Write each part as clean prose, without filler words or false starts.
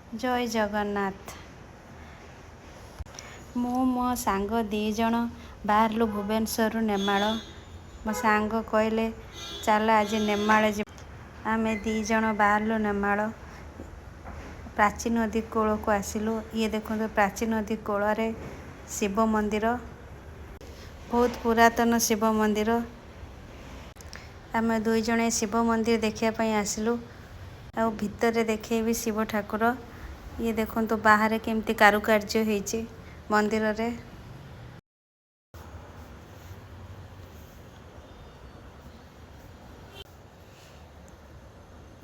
जय जगन्नाथ। मु मो सांग दी जण बाहरलु भुवनेश्वर नेमाल। मो सांग कहले चल आज नेमाल आम दी जण बाहरलु नेमाल। प्राची नदी कूल को आसिलु। ये देखो प्राची नदी कूल शिव मंदिर, बहुत पुरातन शिव मंदिर। आम दुई जने शिव मंदिर देखापी आसिलु। आ भितर देखेबी शिव ठाकुर। ये देखो बाहर केमती कारुकार्य होइछि मंदिर रे।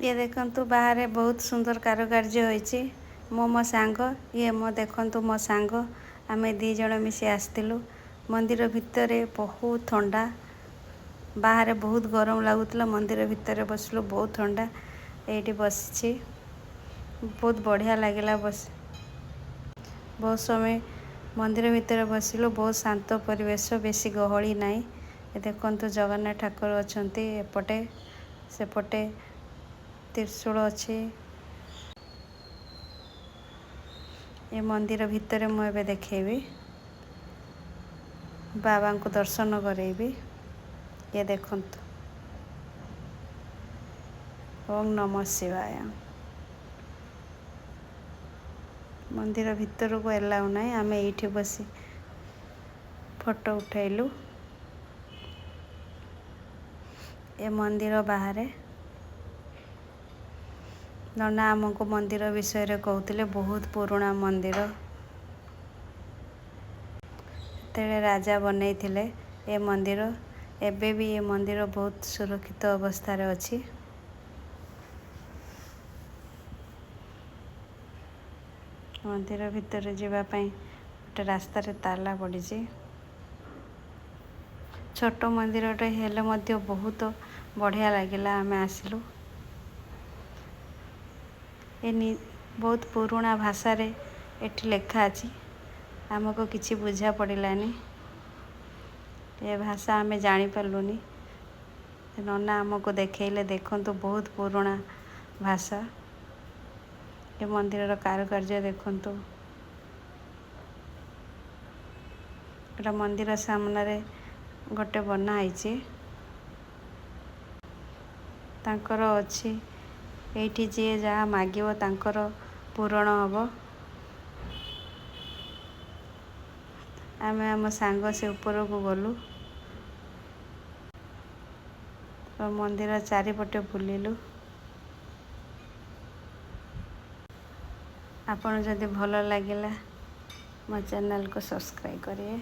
ये देखो बाहर बहुत सुंदर कारुकार्य होइछि। मो सांग ये मो देखो मो सांग आम दी जण मिसी आसलु। मंदिर भितर बहुत ठंडा, बाहर बहुत गरम लगुला। मंदिर भितर बसलु बहुत ठंडा। ये बसी बहुत बढ़िया लगिला। बस बहुत समय मंदिर भितर बसिलु। बहुत शांत परिवेश, बेसी गहली नाई। देखो जगन्नाथ ठाकुर अच्छा एपटे सेपटे त्रिशूल अच्छे। ये मंदिर भितर मुझे देखेबी, बाबा को दर्शन करेबी। ये देखो ओम नमः शिवाय। मंदिर भितर को एलाउ ना, आम ये बसी फोटो उठेलु। ये मंदिर बाहर नना आमको मंदिर विषय कहते बहुत पुराना मंदिर। तेरे राजा बनई थिले ए मंदिर। एबे भी ये मंदिर बहुत सुरक्षित अवस्था रे अछि। मंदिर भितर जीवा पई गोटे रास्ता रे ताला पड़ी। छोट मंदिरटे हेले मध्य बहुत बढ़िया लगिला। आम आसिलु। ये बहुत पुराना भाषा रे एठी लेखा अछि। आमको किसी बुझा पड़ानी। ये भाषा आमे जानी पार्लुनी। नना आमको देखले देखो बहुत पुराना भाषा। ये मंदिर कारुकार्य देखो। मंदिर सामने गोटे बनाई तांकर अच्छी। एठी जे जहाँ मागिव तांकर पूरण हम। आमे आम सांग से ऊपर को गलु। मंदिर चारिपटे बुलिलु। आपन जदि भल लगिला मो चैनल को सब्सक्राइब करिए।